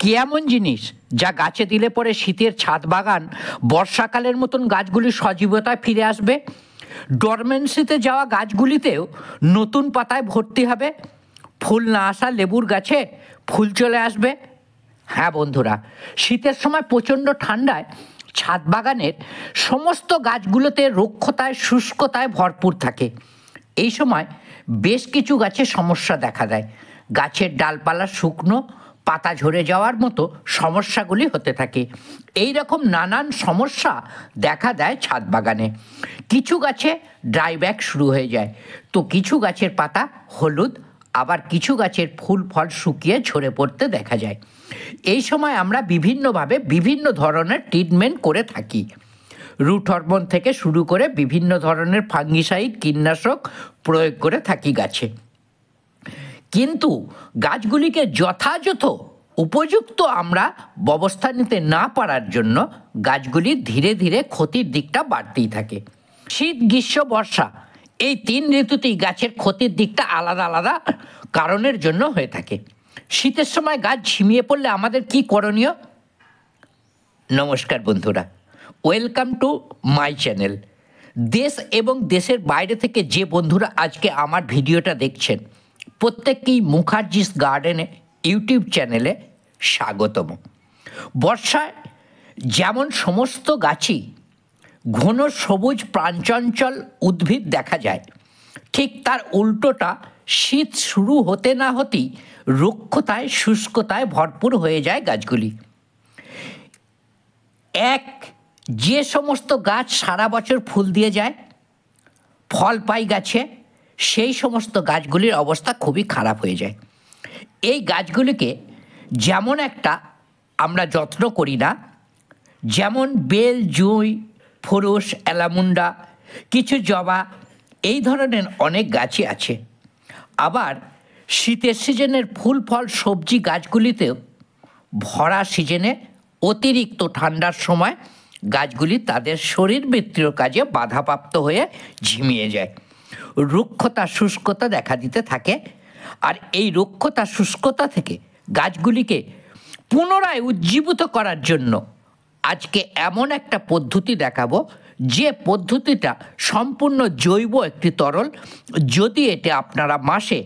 কি এমন জিনিস যা গাছে দিলে পরে শীতের ছাদ বাগান বর্ষাকালের মতন গাছগুলি সজীবতায় ফিরে আসবে, ডরমেন্সিতে যাওয়া গাছগুলিতেও নতুন পাতায় ভর্তি হবে, ফুল না আসা লেবুর গাছে ফুল চলে আসবে? হ্যাঁ বন্ধুরা, শীতের সময় প্রচণ্ড ঠান্ডায় ছাদ বাগানের সমস্ত গাছগুলোতে রুক্ষতায় শুষ্কতায় ভরপুর থাকে। এই সময় বেশ কিছু গাছে সমস্যা দেখা দেয়। গাছের ডালপালা শুকনো, পাতা ঝরে যাওয়ার মতো সমস্যাগুলি হতে থাকে। এই রকম নানান সমস্যা দেখা দেয় ছাদ বাগানে। কিছু গাছে ড্রাইব্যাক শুরু হয়ে যায়, তো কিছু গাছের পাতা হলুদ, আবার কিছু গাছের ফুল ফল শুকিয়ে ঝরে পড়তে দেখা যায়। এই সময় আমরা বিভিন্নভাবে বিভিন্ন ধরনের ট্রিটমেন্ট করে থাকি। রুট হরমোন থেকে শুরু করে বিভিন্ন ধরনের ফাঙ্গিসাইড, কীটনাশক প্রয়োগ করে থাকি গাছে। কিন্তু গাছগুলিকে যথাযথ উপযুক্ত আমরা ব্যবস্থা নিতে না পারার জন্য গাছগুলি ধীরে ধীরে ক্ষতির দিকটা বাড়তেই থাকে। শীত, গ্রীষ্ম, বর্ষা এই 3 ঋতুতেই গাছের ক্ষতির দিকটা আলাদা আলাদা কারণের জন্য হয়ে থাকে। শীতের সময় গাছ ঝিমিয়ে পড়লে আমাদের কি করণীয়? নমস্কার বন্ধুরা, ওয়েলকাম টু মাই চ্যানেল। দেশ এবং দেশের বাইরে থেকে যে বন্ধুরা আজকে আমার ভিডিওটা দেখছেন, প্রত্যেককেই মুখার্জিস গার্ডেনে ইউটিউব চ্যানেলে স্বাগতম। বর্ষায় যেমন সমস্ত গাছই ঘন সবুজ প্রাণচঞ্চল উদ্ভিদ দেখা যায়, ঠিক তার উল্টোটা শীত শুরু হতে না হতেই রুক্ষতায় শুষ্কতায় ভরপুর হয়ে যায় গাছগুলি। যে সমস্ত গাছ সারা বছর ফুল দিয়ে যায়, ফল পাই গাছে, সেই সমস্ত গাছগুলির অবস্থা খুবই খারাপ হয়ে যায়। এই গাছগুলিকে যেমন একটা আমরা যত্ন করি না, যেমন বেল, জুঁই, ফুরুস, অ্যালামুন্ডা, কিছু জবা, এই ধরনের অনেক গাছই আছে। আবার শীতের সিজনের ফুল ফল সবজি গাছগুলিতেও ভরা সিজনে অতিরিক্ত ঠান্ডার সময় গাছগুলি তাদের শরীরবৃত্তীয় কাজে বাধাপ্রাপ্ত হয়ে ঝিমিয়ে যায়। রুক্ষতা শুষ্কতা দেখা দিতে থাকে। আর এই রুক্ষতা শুষ্কতা থেকে গাছগুলিকে পুনরায় উজ্জীবিত করার জন্য আজকে এমন একটা পদ্ধতি দেখাবো, যে পদ্ধতিটা সম্পূর্ণ জৈব একটি তরল। যদি এটা আপনারা মাসে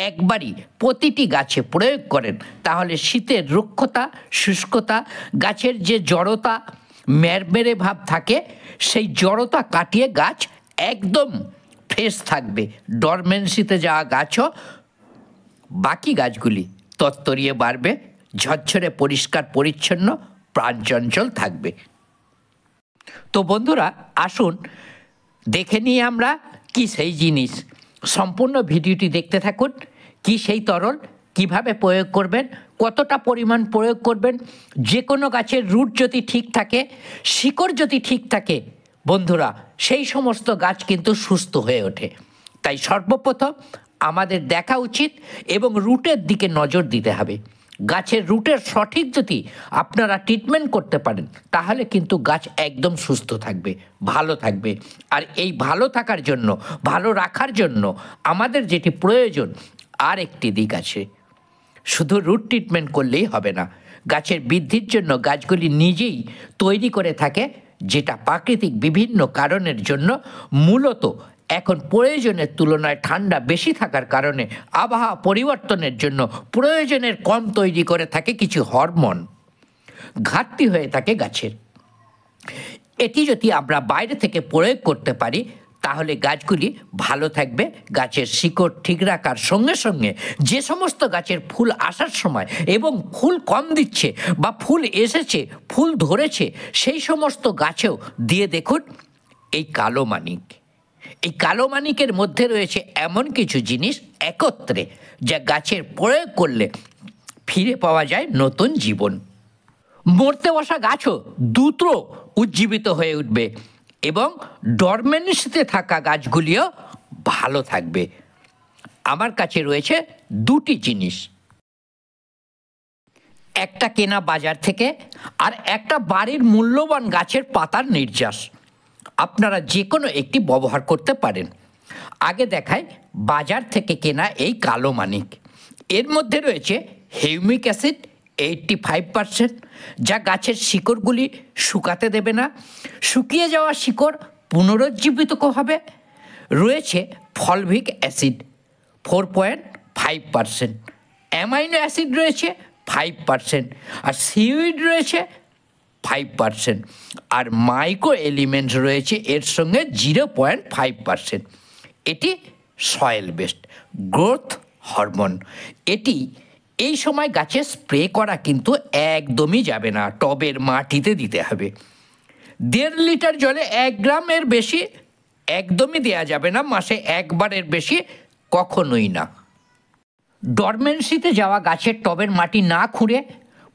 একবারই প্রতিটি গাছে প্রয়োগ করেন, তাহলে শীতের রুক্ষতা শুষ্কতা, গাছের যে জড়তা মেরমেরে ভাব থাকে, সেই জড়তা কাটিয়ে গাছ একদম ফ্রেশ থাকবে। ডরমেন্সিতে যাওয়া গাছও বাকি গাছগুলি তত্তরিয়ে বাড়বে, ঝরঝরে পরিষ্কার পরিচ্ছন্ন প্রাণচঞ্চল থাকবে। তো বন্ধুরা, আসুন দেখে নিই আমরা কি সেই জিনিস। সম্পূর্ণ ভিডিওটি দেখতে থাকুন। কি সেই তরল, কিভাবে প্রয়োগ করবেন, কতটা পরিমাণ প্রয়োগ করবেন। যে কোনো গাছের রুট যদি ঠিক থাকে, শিকড় যদি ঠিক থাকে বন্ধুরা, সেই সমস্ত গাছ কিন্তু সুস্থ হয়ে ওঠে। তাই সর্বপ্রথম আমাদের দেখা উচিত এবং রুটের দিকে নজর দিতে হবে। গাছের রুটের সঠিক যদি আপনারা ট্রিটমেন্ট করতে পারেন, তাহলে কিন্তু গাছ একদম সুস্থ থাকবে, ভালো থাকবে। আর এই ভালো থাকার জন্য, ভালো রাখার জন্য আমাদের যেটি প্রয়োজন, আর একটি দিক আছে। শুধু রুট ট্রিটমেন্ট করলেই হবে না, গাছের বৃদ্ধির জন্য গাছগুলি নিজেই তৈরি করে থাকে, যেটা প্রাকৃতিক বিভিন্ন কারণের জন্য, মূলত এখন প্রয়োজনের তুলনায় ঠান্ডা বেশি থাকার কারণে আবহাওয়া পরিবর্তনের জন্য প্রয়োজনের কম তৈরি করে থাকে কিছু হরমোন, ঘাটতি হয়ে থাকে গাছের। এটি যদি আমরা বাইরে থেকে প্রয়োগ করতে পারি, তাহলে গাছগুলি ভালো থাকবে। গাছের শিকড় ঠিক রাখার সঙ্গে সঙ্গে যে সমস্ত গাছের ফুল আসার সময় এবং ফুল কম দিচ্ছে বা ফুল এসেছে, ফুল ধরেছে, সেই সমস্ত গাছেও দিয়ে দেখুন এই কালো মানিক। এই কালো মানিকের মধ্যে রয়েছে এমন কিছু জিনিস একত্রে, যা গাছের প্রয়োগ করলে ফিরে পাওয়া যায় নতুন জীবন। মরতে বসা গাছও দ্রুত উজ্জীবিত হয়ে উঠবে এবং ডরমেন্সিতে থাকা গাছগুলিও ভালো থাকবে। আমার কাছে রয়েছে 2টি জিনিস, একটা কেনা বাজার থেকে আর একটা বাড়ির মূল্যবান গাছের পাতার নির্যাস। আপনারা যে কোনো একটি ব্যবহার করতে পারেন। আগে দেখায় বাজার থেকে কেনা এই কালো মানিক। এর মধ্যে রয়েছে হিউমিক অ্যাসিড 85%, যা গাছের শিকড়গুলি শুকাতে দেবে না, শুকিয়ে যাওয়া শিকড় পুনরুজ্জীবিত হবে। রয়েছে ফলভিক অ্যাসিড 4.5%, অ্যামাইনো অ্যাসিড রয়েছে 5%, আর সিউইড রয়েছে 5%, আর মাইক্রো এলিমেন্টস রয়েছে এর সঙ্গে 0.5%। এটি সয়েল বেসড গ্রোথ হরমোন। এটি এই সময় গাছে স্প্রে করা কিন্তু একদমই যাবে না, টবের মাটিতে দিতে হবে। 1.5 লিটার জলে 1 গ্রামের বেশি একদমই দেওয়া যাবে না, মাসে একবারের বেশি কখনোই না। ডরমেন্সিতে যাওয়া গাছের টবের মাটি না খুঁড়ে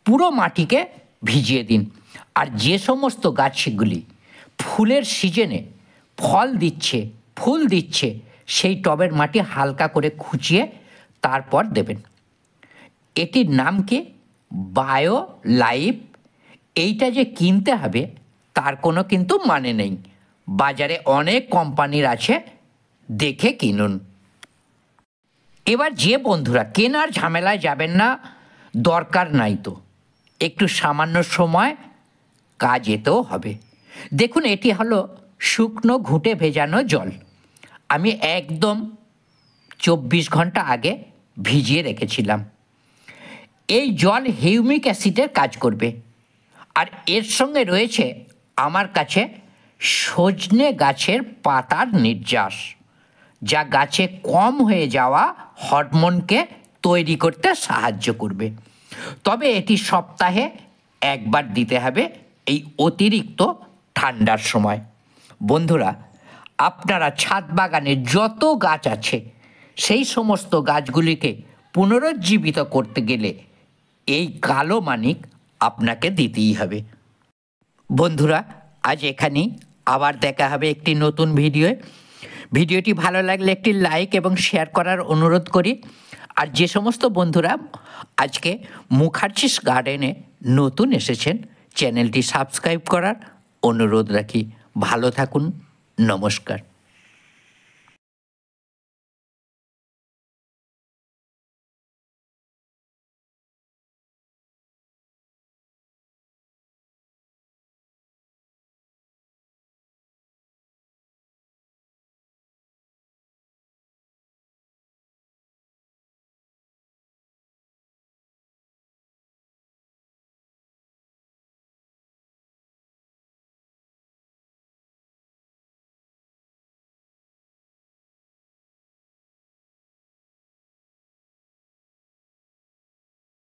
পুরো মাটিকে ভিজিয়ে দিন। আর যে সমস্ত গাছগুলি ফুলের সিজনে ফল দিচ্ছে, ফুল দিচ্ছে, সেই টবের মাটি হালকা করে খুঁচিয়ে তারপর দেবেন। এটির নাম কি? Bio life. এইটা যে কিনতে হবে তার কোনো কিন্তু মানে নেই, বাজারে অনেক কোম্পানির আছে, দেখে কিনুন। এবার যে বন্ধুরা কেনার ঝামেলায় যাবেন না, দরকার নাই তো, একটু সামান্য সময় কাজেতেও হবে। দেখুন, এটি হলো শুকনো ঘুঁটে ভেজানো জল। আমি একদম 24 ঘন্টা আগে ভিজিয়ে রেখেছিলাম। এই জল হিউমিক অ্যাসিডের কাজ করবে। আর এর সঙ্গে রয়েছে আমার কাছে সজনে গাছের পাতার নির্যাস, যা গাছে কম হয়ে যাওয়া হরমোনকে তৈরি করতে সাহায্য করবে। তবে এটি সপ্তাহে একবার দিতে হবে এই অতিরিক্ত ঠান্ডার সময়। বন্ধুরা, আপনারা ছাদ বাগানে যত গাছ আছে সেই সমস্ত গাছগুলিকে পুনরুজ্জীবিত করতে গেলে এই কালো মানিক আপনাকে দিতেই হবে। বন্ধুরা, আজ এখানেই, আবার দেখা হবে একটি নতুন ভিডিওটি ভালো লাগলে একটি লাইক এবং শেয়ার করার অনুরোধ করি। আর যে সমস্ত বন্ধুরা আজকে মুখার্জিস গার্ডেনে নতুন এসেছেন, চ্যানেলটি সাবস্ক্রাইব করার অনুরোধ রাখি। ভালো থাকুন, নমস্কার।